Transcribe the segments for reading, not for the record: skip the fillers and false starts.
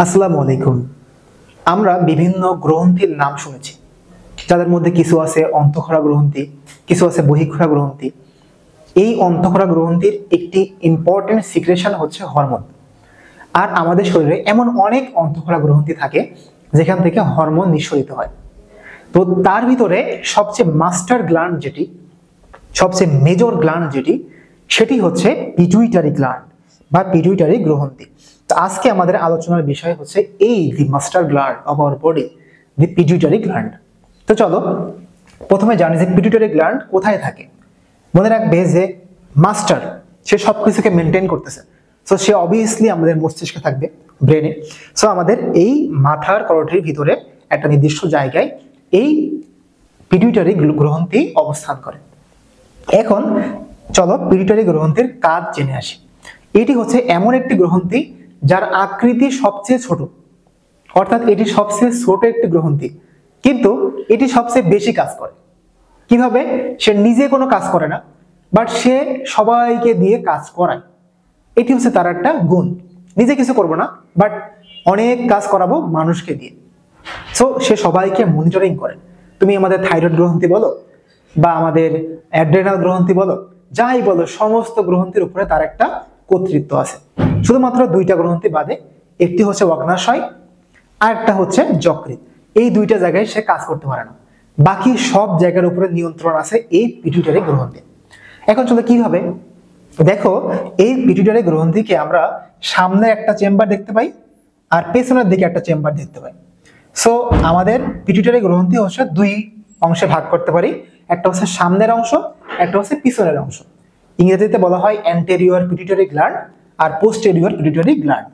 আসসালামু আলাইকুম। আমরা বিভিন্ন গ্রন্থির নাম শুনেছি, যাদের মধ্যে কিছু আছে অন্তঃক্ষরা গ্রন্থি, কিছু আছে বহিঃক্ষরা গ্রন্থি। এই অন্তঃক্ষরা গ্রন্থির একটি ইম্পর্টেন্ট সিক্রেশন হচ্ছে হরমোন। আর আমাদের শরীরে এমন অনেক অন্তঃক্ষরা গ্রন্থি থাকে যেখান থেকে হরমোন নিঃসরিত হয়। তো তার ভিতরে সবচেয়ে মাস্টার গ্ল্যান্ড যেটি, সবচেয়ে মেজর গ্ল্যান্ড যেটি, সেটি হচ্ছে পিটুইটারি গ্ল্যান্ড বা পিটুইটারি গ্রন্থি। তো আজকে আমাদের আলোচনার বিষয় হচ্ছে দি master gland of our body, the pituitary gland. তো চলো প্রথমে জানি যে পিটুইটারি গ্ল্যান্ড কোথায় থাকে। মনে রাখবে যে মাস্টার, সে সবকিছুকে মেনটেন করতেছে, সো সে অবভিয়াসলি আমাদের মস্তিষ্কে থাকবে, ব্রেনে। সো আমাদের এই মাথার করোটির ভিতরে একটা নির্দিষ্ট জায়গায় এই পিটুইটারি গ্রন্থি অবস্থান করে। এখন চলো পিটুইটারি গ্রন্থির কাজ জেনে আসি। এটি হচ্ছে এমন একটি গ্রন্থি যার আকৃতি সবচেয়ে ছোট, অর্থাৎ এটি সবচেয়ে ছোট একটি গ্রন্থি, কিন্তু এটি সবচেয়ে বেশি কাজ করে। কিভাবে? সে নিজে কোনো কাজ করে না, বাট সে সবাইকে দিয়ে কাজ করায়। এটি হচ্ছে তার একটা গুণ। নিজে কিছু করবো না, বাট অনেক কাজ করাবো মানুষকে দিয়ে। সো সে সবাইকে মনিটরিং করে। তুমি আমাদের থাইরয়েড গ্রন্থি বলো বা আমাদের অ্যাড্রেনাল গ্রন্থি বলো, যাই বলো, সমস্ত গ্রন্থির উপরে তার একটা কর্তৃত্ব আছে। শুধুমাত্র দুইটা গ্রন্থি বাদে, একটি হচ্ছে অগ্নাশয় আর একটা হচ্ছে যকৃৎ। এই দুইটা জায়গায় সে কাজ করতে পারে না, বাকি সব জায়গার উপরে নিয়ন্ত্রণ আছে এই পিটুইটারি গ্রন্থি। এখন চলো কিভাবে দেখো। এই পিটুইটারি গ্রন্থিকে আমরা সামনে একটা চেম্বার দেখতে পাই আর পেছনের দিকে একটা চেম্বার দেখতে পাই। সো আমাদের পিটুইটারি গ্রন্থি হচ্ছে দুই অংশে ভাগ করতে পারি, একটা হচ্ছে সামনের অংশ, একটা হচ্ছে পিছনের অংশ। ইংরেজিতে বলা হয় অ্যান্টেরিয়র পিটুইটারি গ্ল্যান্ড আর পোস্টেরিয়র পিটুইটারি গ্ল্যান্ড।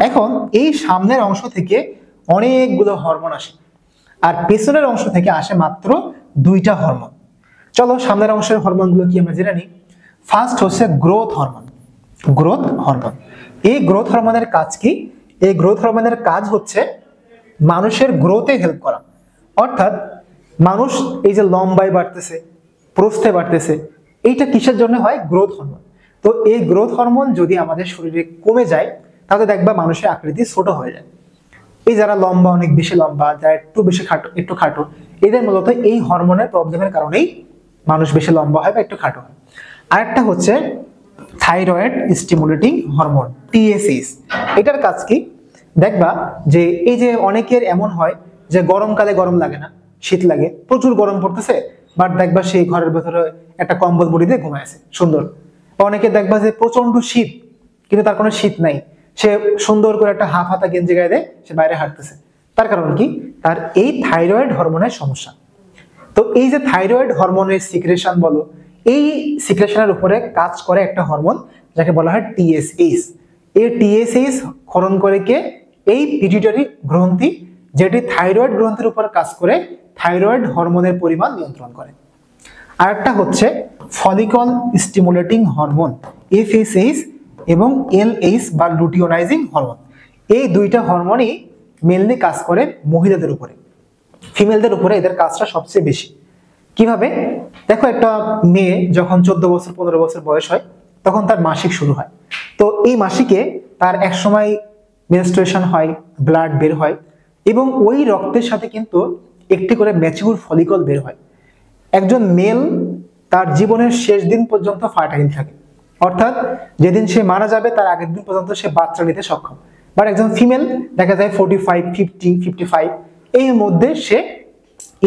এখন এই সামনের অংশ থেকে অনেকগুলো হরমোন আসে আর পেছনের অংশ থেকে আসে মাত্র দুইটা হরমোন। চলো সামনের অংশের হরমোনগুলো কি আমরা জেনে নিই। ফার্স্ট হচ্ছে গ্রোথ হরমোন। গ্রোথ হরমোন, এই গ্রোথ হরমোনের কাজ কি? এই গ্রোথ হরমোনের কাজ হচ্ছে মানুষের গ্রোথে হেল্প করা। অর্থাৎ মানুষ এই যে লম্বায় বাড়তেছে, প্রস্থে বাড়তেছে, এইটা কিসের জন্য হয়? Growth hormone. তো এই গ্রোথ হরমোন যদি আমাদের শরীরে কমে যায়, তাহলে দেখবা মানুষের আকৃতি ছোট হয়ে যায়। এই যারা লম্বা, অনেক বেশি লম্বা, যারা একটু বেশি খাটো, একটু খাটো, এদের মূলত এই হরমোনের প্রবলেমের কারণেই মানুষ বেশি লম্বা হয় বা একটু খাটো হয়। আরেকটা হচ্ছে থাইরয়েড স্টিমুলেটিং হরমোন, টিএসএইচ। এটার কাজ কি? দেখবা যে এই যে অনেকের এমন হয় যে গরমকালে গরম লাগে না, শীত লাগে, প্রচুর গরম পড়তেছে, বাট দেখবা সেই ঘরের ভেতরে একটা কম্বল মুড়ি দিয়ে ঘুমায় আছে, সুন্দর। অনেকে দেখবা যে প্রচন্ড শীত, কিন্তু তার কোনো শীত নাই, সে সুন্দর করে একটা হাফ হাতা গেঞ্জি গায়ে দেয়, সে বাইরে হাঁটতেছে। তার কারণ কি? তার এই থাইরয়েড হরমোনের সমস্যা। তো এই যে থাইরয়েড হরমোনের সিক্রেশন বলো, এই সিক্রেশনের উপরে কাজ করে একটা হরমোন যাকে বলা হয় টিএসএইচ। এই টিএসএইচ ক্ষরণ করে কে? এই পিটুইটারি গ্রন্থি, যেটি থাইরয়েড গ্রন্থির উপর কাজ করে থাইরয়েড হরমোনের পরিমাণ নিয়ন্ত্রণ করে। আরেকটা হচ্ছে ফলিকল স্টিমুলেটিং হরমোন, এফএসএইচ, এবং এলএইচ বা লুটিওনাইজিং হরমোন। এই দুইটা হরমোনই মেনলি কাজ করে মহিলাদের উপরে, ফিমেলদের উপরে এদের কাজটা সবচেয়ে বেশি। কিভাবে? দেখো, একটা মেয়ে যখন 14 বছর 15 বছর বয়স হয়, তখন তার মাসিক শুরু হয়। তো এই মাসিকে তার এক সময় মেনস্ট্রুয়েশন হয়, ব্লাড বের হয়, এবং ওই রক্তের সাথে কিন্তু একটি করে ম্যাচিউর ফলিকল বের হয়। একজন মেল তার জীবনের শেষ দিন পর্যন্ত ফার্টাইল থাকে, অর্থাৎ যেদিন সে মারা যাবে তার আগের দিন পর্যন্ত সে বাচ্চা নিতে সক্ষম। বাট একজন ফিমেল দেখা যায় 45, 50, 55 এর মধ্যে সে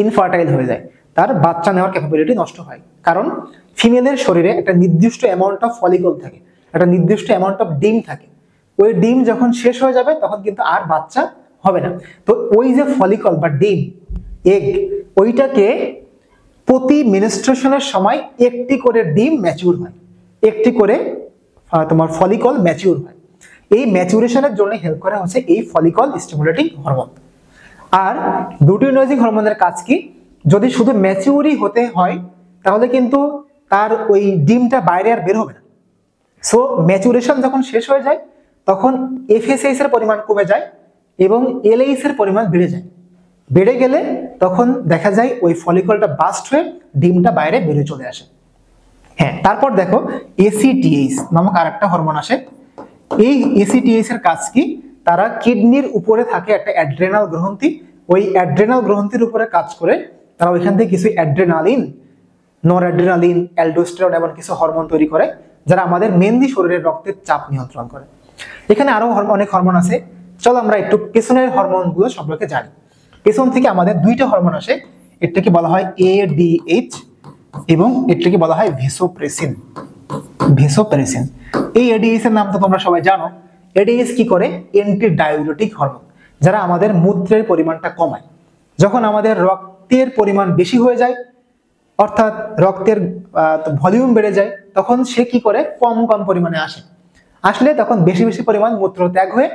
ইনফার্টাইল হয়ে যায়, তার বাচ্চা নেওয়ার ক্যাপাবিলিটি নষ্ট হয়। কারণ ফিমেলের শরীরে একটা নির্দিষ্ট অ্যামাউন্ট অফ ফলিকল থাকে, একটা নির্দিষ্ট অ্যামাউন্ট অফ ডিম থাকে। ওই ডিম যখন শেষ হয়ে যাবে তখন কিন্তু আর বাচ্চা হবে না। তো ওই যে ফলিকল বা ডিম, এগ, ওইটাকে প্রতি মেনস্ট্রুয়েশনের সময় একটি করে ডিম ম্যাচিউর হয়, একটি করে তোমার ফলিকল ম্যাচিউর হয়। এই ম্যাচুরেশনের জন্য হেল্প করা হচ্ছে এই ফলিকল স্টিমুলেটিং হরমোন। আর লুটিওনাইজিং হরমোনের কাজ কি? যদি শুধু ম্যাচিউরই হতে হয়, তাহলে কিন্তু তার ওই ডিমটা বাইরে আর বের হবে না। সো ম্যাচুরেশন যখন শেষ হয়ে যায়, তখন এফএসএইচ এর পরিমাণ কমে যায় এবং এলএইচ এর পরিমাণ বেড়ে যায়। বেড়ে গেলে তখন দেখা যায় ওই ফলিকলটা বাস্ট হয়ে ডিমটা বাইরে বেরিয়ে চলে আসে। হ্যাঁ, তারপর দেখো এসিটিএইচ নামক আরেকটা হরমোন আসে। এই এসিটিএইচ এর কাজ কি? তারা কিডনির উপরে থাকে একটা অ্যাড্রেনাল গ্রন্থি, ওই অ্যাড্রেনাল গ্রন্থির উপরে কাজ করে তারা ওইখান থেকে কিছু অ্যাড্রেনালিন, নরঅ্যাড্রেনালিন, অ্যালডোস্টেরন এমন কিছু হরমোন তৈরি করে, যারা আমাদের মেনলি শরীরের রক্তের চাপ নিয়ন্ত্রণ করে। এখানে আরো অনেক হরমোন আছে, চলো আমরা একটু পেছনের হরমোনগুলো সম্পর্কে জানি। পেছন থেকে আমাদের দুইটা হরমোন আসে, এটাকে বলা হয় এডিএইচ এবং এটাকে বলা হয় ভেসোপ্রেসিন। ভেসোপ্রেসিন, এই এডিএইচ এর নাম তো তোমরা সবাই জানো। এডিএইচ কি করে? অ্যান্টি ডায়ুরেটিক হরমোন, যারা আমাদের মূত্রের পরিমাণটা কমায়। যখন আমাদের রক্তের পরিমাণ বেশি হয়ে যায়, অর্থাৎ রক্তের ভলিউম বেড়ে যায়, তখন সে কি করে? কম কম পরিমাণে আসলে তখন বেশি বেশি পরিমাণ মূত্র ত্যাগ হয়ে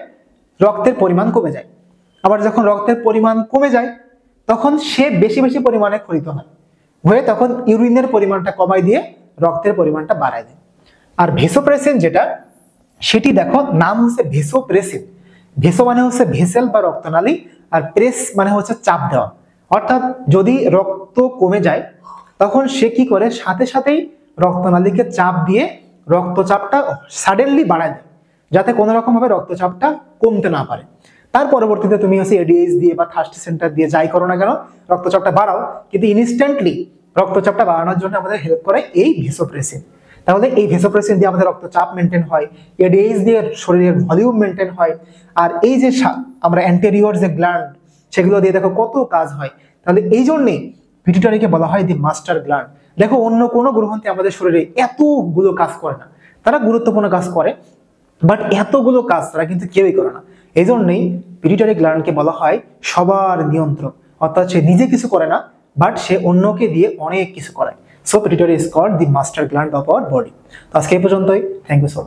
রক্তের পরিমাণ কমে যায়। আবার যখন রক্তের পরিমাণ কমে যায়, তখন সে বেশি বেশি পরিমাণে ক্ষরিত হয়ে তখন ইউরিনের পরিমাণটা কমাই দিয়ে রক্তের পরিমাণটা বাড়ায় দেয়। আর ভেসোপ্রেসিন যেটা, সেটি দেখো নাম হচ্ছে ভেসোপ্রেসিন। ভেসো মানে হচ্ছে ভেসেল বা রক্তনালী, আর প্রেস মানে হচ্ছে চাপ দেওয়া। অর্থাৎ যদি রক্ত কমে যায়, তখন সে কি করে? সাথে সাথেই রক্তনালীকে চাপ দিয়ে রক্তচাপটা সাডেনলি বাড়ায় দেয়, যাতে কোনো রকম ভাবে রক্তচাপটা কমতে না পারে। তার পরবর্তীতে তুমি হচ্ছে এডিএইচ দিয়ে বা থার্স্টি সেন্টার দিয়ে যাই করো না কেন, রক্তচাপটা বাড়াও, কিন্তু ইনস্ট্যান্টলি রক্তচাপটা বাড়ানোর জন্য আমাদের হেল্প করে এই ভেসোপ্রেসিন। তাহলে এই ভেসোপ্রেসিন দিয়ে আমাদের রক্তচাপ মেনটেন হয়, এডিএইচ দিয়ে শরীরের ভলিউম মেনটেন হয়, আর এই যে আমরা অ্যান্টেরিয়র যে গ্ল্যান্ড, সেগুলো দিয়ে দেখো কত কাজ হয়। তাহলে এই জন্যেই পিটুইটারিকে বলা হয় দি মাস্টার গ্ল্যান্ড। দেখো অন্য কোনো গ্রন্থি আমাদের শরীরে এতগুলো কাজ করে না, তারা গুরুত্বপূর্ণ কাজ করে, বাট এতগুলো কাজ তারা কিন্তু কেউই করে না। এই জন্যই পিটুইটারি গ্ল্যান্ডকে বলা হয় সবার নিয়ন্ত্রক, অর্থাৎ সে নিজে কিছু করে না, বাট সে অন্যকে দিয়ে অনেক কিছু করায়। So pituitary is called the master gland of our body. তো আজকে এই পর্যন্তই, থ্যাংক ইউ সো মাচ।